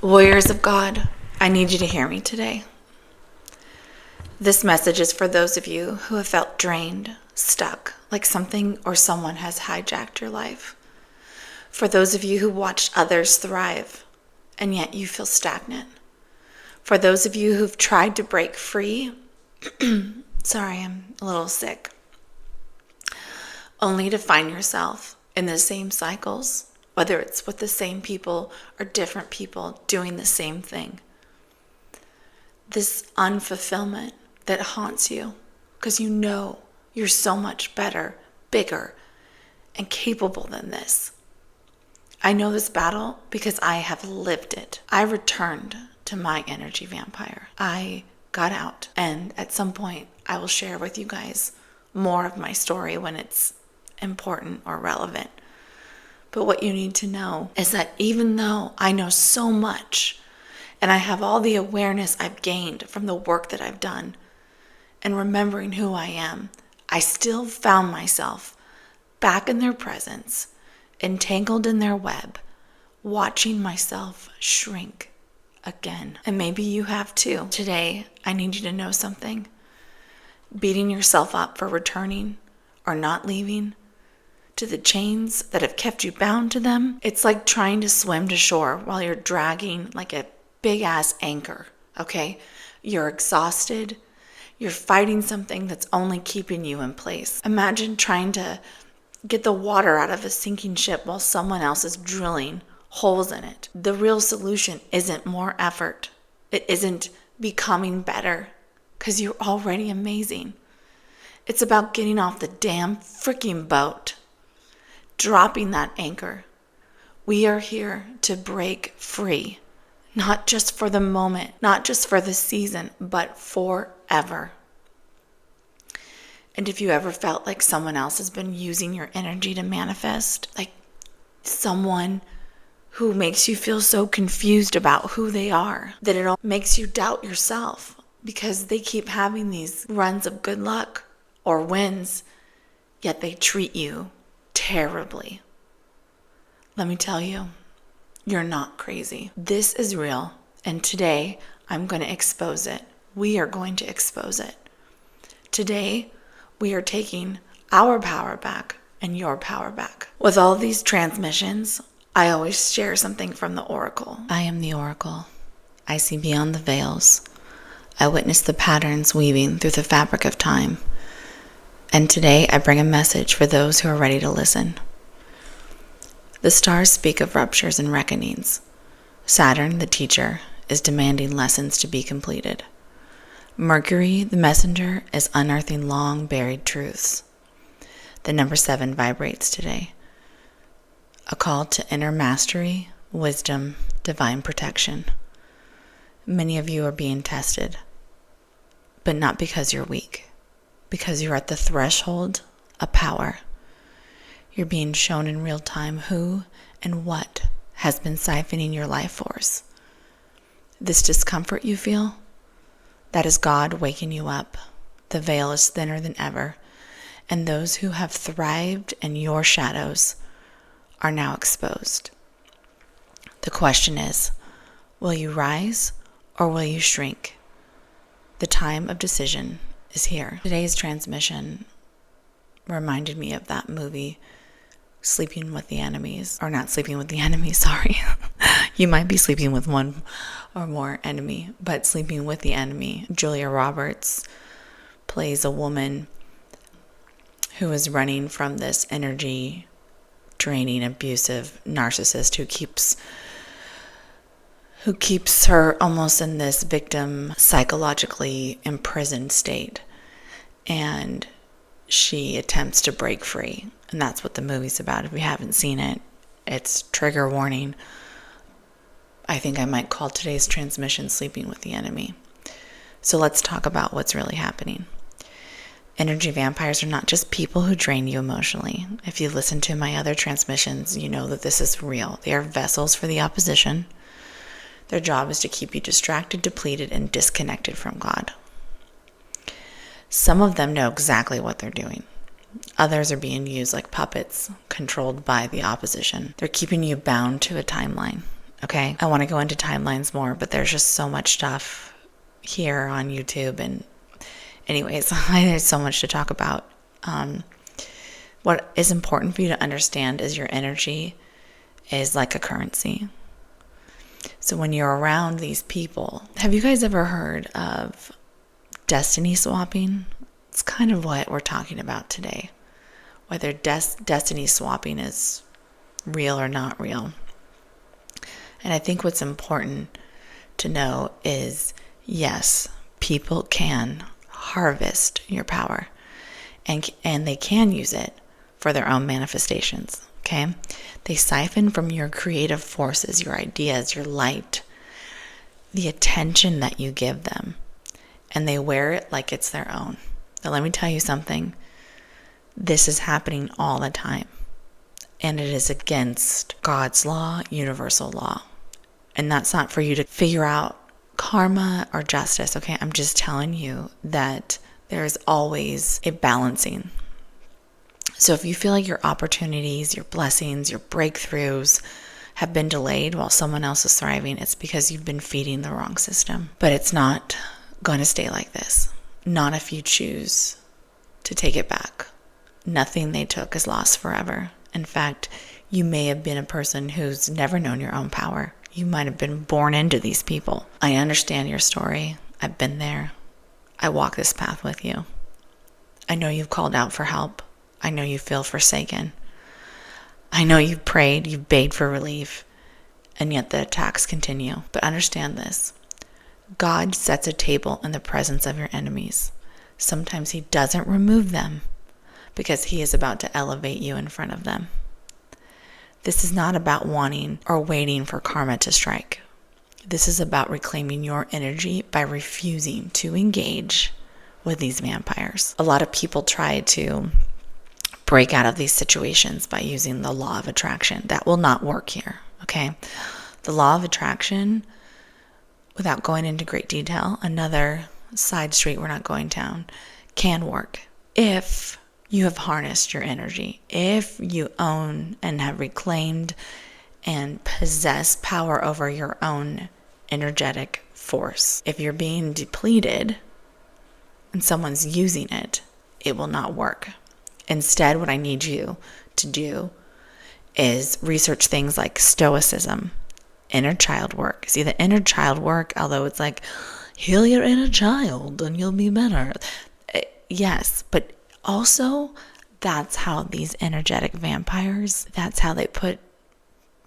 Warriors of God, I need you to hear me today. This message is for those of you who have felt drained, stuck, like something or someone has hijacked your life. For those of you who watched others thrive, and yet you feel stagnant. For those of you who've tried to break free, sorry, I'm a little sick, only to find yourself in the same cycles, whether it's with the same people or different people doing the same thing. This unfulfillment that haunts you because you know you're so much better, bigger, and capable than this. I know this battle because I have lived it. I returned to my energy vampire. I got out, and at some point I will share with you guys more of my story when it's important or relevant. But what you need to know is that even though I know so much and I have all the awareness I've gained from the work that I've done and remembering who I am, I still found myself back in their presence, entangled in their web, watching myself shrink again. And maybe you have too. Today, I need you to know something. Beating yourself up for returning or not leaving to the chains that have kept you bound to them, it's like trying to swim to shore while you're dragging like a big ass anchor, okay? You're exhausted. You're fighting something that's only keeping you in place. Imagine trying to get the water out of a sinking ship while someone else is drilling holes in it. The real solution isn't more effort. It isn't becoming better because you're already amazing. It's about getting off the damn freaking boat. Dropping that anchor. We are here to break free, not just for the moment, not just for the season, but forever. And if you ever felt like someone else has been using your energy to manifest, like someone who makes you feel so confused about who they are, that it all makes you doubt yourself because they keep having these runs of good luck or wins, yet they treat you terribly. Let me tell you, you're not crazy. This is real, and today I'm going to expose it. We are going to expose it. Today, we are taking our power back and your power back. With all these transmissions, I always share something from the Oracle. I am the Oracle. I see beyond the veils. I witness the patterns weaving through the fabric of time. And today I bring a message for those who are ready to listen. The stars speak of ruptures and reckonings. Saturn, the teacher, is demanding lessons to be completed. Mercury, the messenger, is unearthing long buried truths. The number 7 vibrates today. A call to inner mastery, wisdom, divine protection. Many of you are being tested, but not because you're weak. Because you're at the threshold of power. You're being shown in real time who and what has been siphoning your life force. This discomfort you feel, that is God waking you up. The veil is thinner than ever, and those who have thrived in your shadows are now exposed. The question is, will you rise or will you shrink? The time of decision is here. Today's transmission reminded me of that movie, Sleeping with the Enemies. Or not Sleeping with the Enemy, sorry. You might be sleeping with one or more enemy, but Sleeping with the Enemy. Julia Roberts plays a woman who is running from this energy draining, abusive narcissist who keeps her almost in this victim, psychologically imprisoned state. And she attempts to break free. And that's what the movie's about. If you haven't seen it, it's trigger warning. I think I might call today's transmission Sleeping with the Enemy. So let's talk about what's really happening. Energy vampires are not just people who drain you emotionally. If you listen to my other transmissions, you know that this is real. They are vessels for the opposition. Their job is to keep you distracted, depleted, and disconnected from God. Some of them know exactly what they're doing. Others are being used like puppets, controlled by the opposition. They're keeping you bound to a timeline, okay? I want to go into timelines more, but there's just so much stuff here on YouTube. And anyways, there's so much to talk about. What is important for you to understand is your energy is like a currency. So when you're around these people, have you guys ever heard of destiny swapping? It's kind of what we're talking about today. Whether destiny swapping is real or not real. And I think what's important to know is, yes, people can harvest your power and they can use it for their own manifestations, okay? They siphon from your creative forces, your ideas, your light, the attention that you give them, and they wear it like it's their own. Now, let me tell you something. This is happening all the time, and it is against God's law, universal law. And that's not for you to figure out karma or justice, okay? I'm just telling you that there's always a balancing. So if you feel like your opportunities, your blessings, your breakthroughs have been delayed while someone else is thriving, it's because you've been feeding the wrong system. But it's not going to stay like this. Not if you choose to take it back. Nothing they took is lost forever. In fact, you may have been a person who's never known your own power. You might have been born into these people. I understand your story. I've been there. I walk this path with you. I know you've called out for help. I know you feel forsaken. I know you've prayed, you've begged for relief, and yet the attacks continue. But understand this. God sets a table in the presence of your enemies. Sometimes he doesn't remove them because he is about to elevate you in front of them. This is not about wanting or waiting for karma to strike. This is about reclaiming your energy by refusing to engage with these vampires. A lot of people try to break out of these situations by using the law of attraction. That will not work here, okay? The law of attraction, without going into great detail, another side street we're not going down, can work if you have harnessed your energy, if you own and have reclaimed and possess power over your own energetic force. If you're being depleted and someone's using it, it will not work. Instead, what I need you to do is research things like stoicism, inner child work. See, the inner child work, although it's like, heal your inner child and you'll be better. Yes, but also that's how these energetic vampires, that's how they put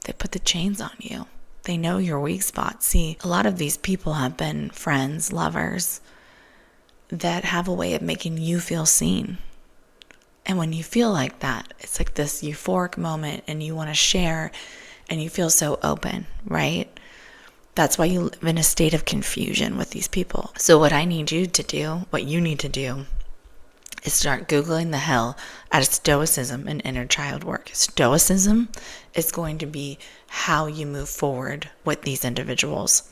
the chains on you. They know your weak spots. See, a lot of these people have been friends, lovers, that have a way of making you feel seen. And when you feel like that, it's like this euphoric moment and you want to share and you feel so open, right? That's why you live in a state of confusion with these people. So what I need you to do, what you need to do, is start Googling the hell out of stoicism and inner child work. Stoicism is going to be how you move forward with these individuals.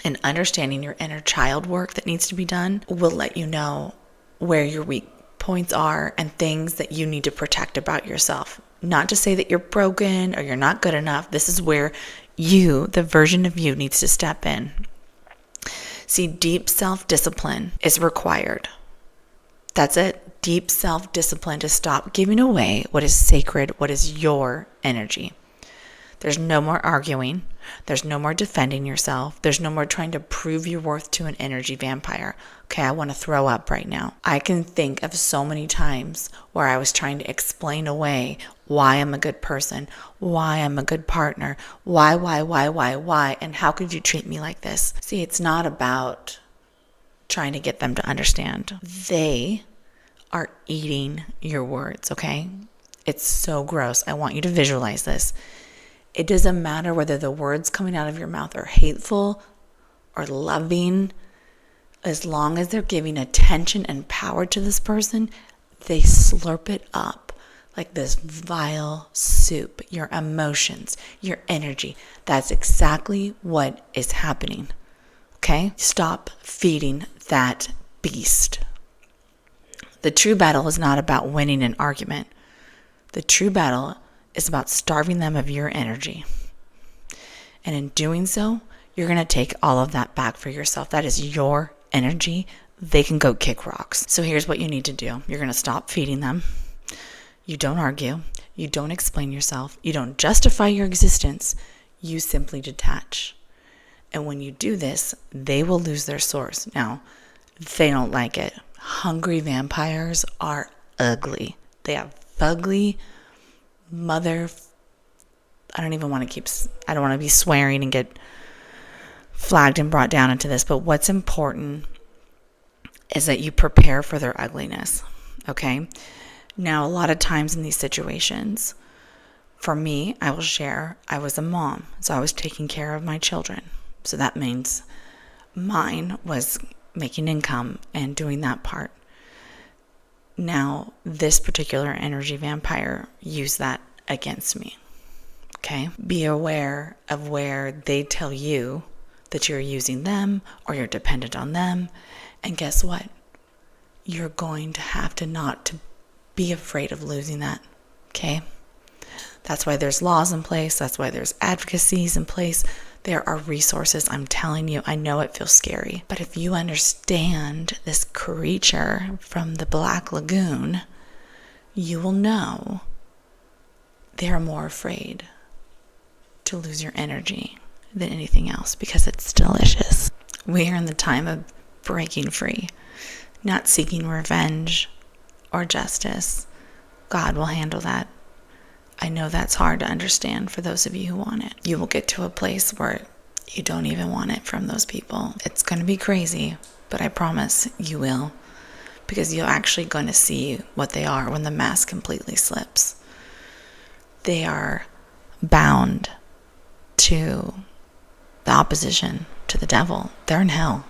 And understanding your inner child work that needs to be done will let you know where your weak points are and things that you need to protect about yourself. Not to say that you're broken or you're not good enough. This is where you, the version of you, needs to step in. See, deep self-discipline is required. That's it. Deep self-discipline to stop giving away what is sacred, what is your energy. There's no more arguing. There's no more defending yourself. There's no more trying to prove your worth to an energy vampire. Okay, I want to throw up right now. I can think of so many times where I was trying to explain away why I'm a good person, why I'm a good partner, why, and how could you treat me like this? See, it's not about trying to get them to understand. They are eating your words, okay? It's so gross. I want you to visualize this. It doesn't matter whether the words coming out of your mouth are hateful or loving. As long as they're giving attention and power to this person, they slurp it up like this vile soup. Your emotions, your energy. That's exactly what is happening. Okay? Stop feeding that beast. The true battle is not about winning an argument. The true battle is about starving them of your energy. And in doing so, you're going to take all of that back for yourself. That is your energy. They can go kick rocks. So here's what you need to do. You're going to stop feeding them. You don't argue. You don't explain yourself. You don't justify your existence. You simply detach. And when you do this, they will lose their source. Now, they don't like it. Hungry vampires are ugly. They have fugly I don't want to be swearing and get flagged and brought down into this, but what's important is that you prepare for their ugliness, okay? Now, a lot of times in these situations, for me, I will share, I was a mom, so I was taking care of my children. So that means mine was making income and doing that part. Now, this particular energy vampire used that against me, okay? Be aware of where they tell you that you're using them or you're dependent on them. And guess what? You're going to have to not to be afraid of losing that, okay? That's why there's laws in place. That's why there's advocacies in place. There are resources. I'm telling you, I know it feels scary. But if you understand this creature from the Black Lagoon, you will know they're more afraid to lose your energy than anything else because it's delicious. We are in the time of breaking free, not seeking revenge or justice. God will handle that. I know that's hard to understand for those of you who want it. You will get to a place where you don't even want it from those people. It's going to be crazy, but I promise you will, because you're actually going to see what they are when the mask completely slips. They are bound to the opposition, to the devil. They're in hell,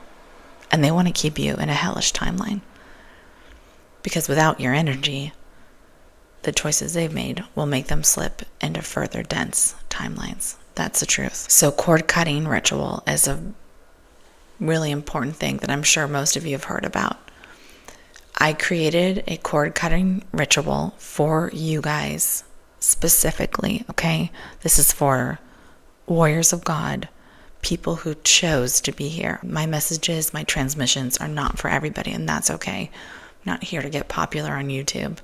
and they want to keep you in a hellish timeline, because without your energy, the choices they've made will make them slip into further dense timelines. That's the truth. So cord cutting ritual is a really important thing that I'm sure most of you have heard about. I created a cord cutting ritual for you guys specifically, okay? This is for warriors of God, people who chose to be here. My messages, my transmissions are not for everybody, and that's okay. I'm not here to get popular on YouTube.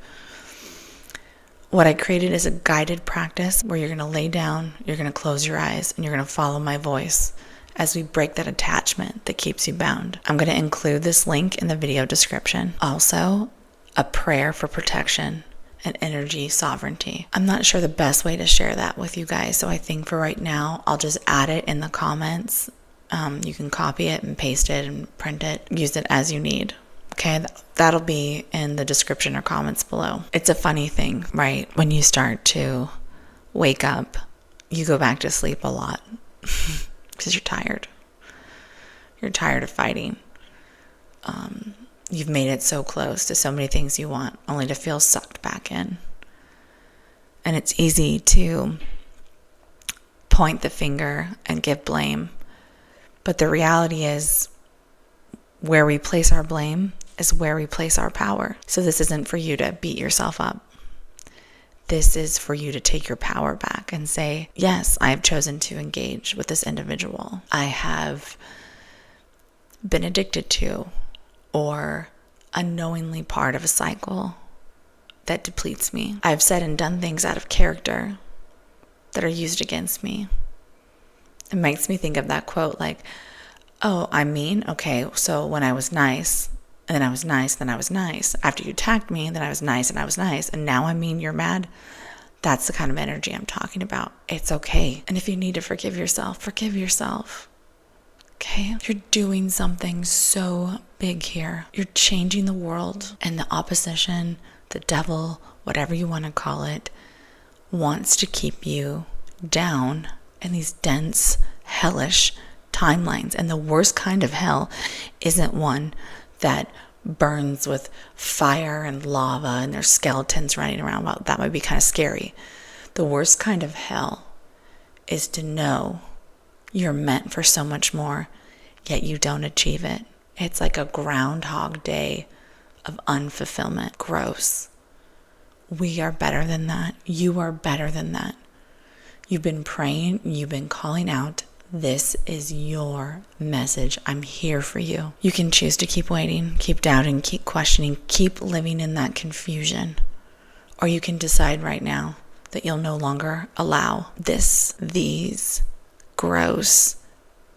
What I created is a guided practice where you're going to lay down, you're going to close your eyes, and you're going to follow my voice as we break that attachment that keeps you bound. I'm going to include this link in the video description. Also, a prayer for protection and energy sovereignty. I'm not sure the best way to share that with you guys, so I think for right now, I'll just add it in the comments. You can copy it and paste it and print it, use it as you need. Okay, that'll be in the description or comments below. It's a funny thing, right? When you start to wake up, you go back to sleep a lot because you're tired. You're tired of fighting. You've made it so close to so many things you want, only to feel sucked back in. And it's easy to point the finger and give blame. But the reality is, where we place our blame is where we place our power. So this isn't for you to beat yourself up. This is for you to take your power back and say, yes, I have chosen to engage with this individual. I have been addicted to or unknowingly part of a cycle that depletes me. I've said and done things out of character that are used against me. It makes me think of that quote like, oh, I mean, okay, so when I was nice, and then I was nice, then I was nice. After you attacked me, then I was nice, and I was nice. And now I mean you're mad. That's the kind of energy I'm talking about. It's okay. And if you need to forgive yourself, forgive yourself. Okay? You're doing something so big here. You're changing the world, and the opposition, the devil, whatever you want to call it, wants to keep you down in these dense, hellish timelines. And the worst kind of hell isn't one that burns with fire and lava and there's skeletons running around. Well, that might be kind of scary. The worst kind of hell is to know you're meant for so much more, yet you don't achieve it. It's like a Groundhog Day of unfulfillment. Gross. We are better than that. You are better than that. You've been praying, you've been calling out. This is your message. I'm here for you. You can choose to keep waiting, keep doubting, keep questioning, keep living in that confusion. Or you can decide right now that you'll no longer allow these gross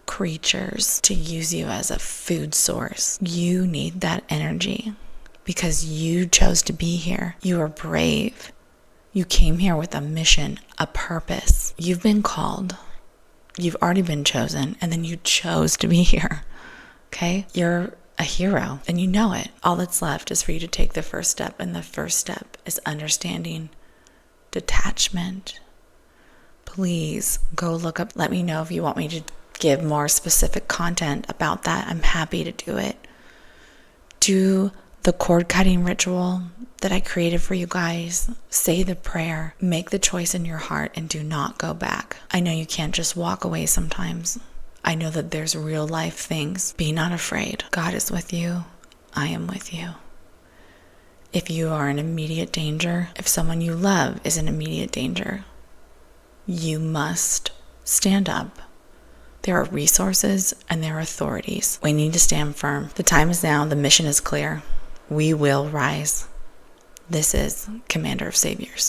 creatures to use you as a food source. You need that energy because you chose to be here. You are brave. You came here with a mission, a purpose. You've been called. You've already been chosen, and then you chose to be here. Okay? You're a hero, and you know it. All that's left is for you to take the first step, and the first step is understanding detachment. Please go look up. Let me know if you want me to give more specific content about that. I'm happy to do it. Do the cord cutting ritual that I created for you guys. Say the prayer. Make the choice in your heart and do not go back. I know you can't just walk away sometimes. I know that there's real life things. Be not afraid. God is with you. I am with you. If you are in immediate danger, if someone you love is in immediate danger, you must stand up. There are resources and there are authorities. We need to stand firm. The time is now. The mission is clear. We will rise. This is Commander of Saviors.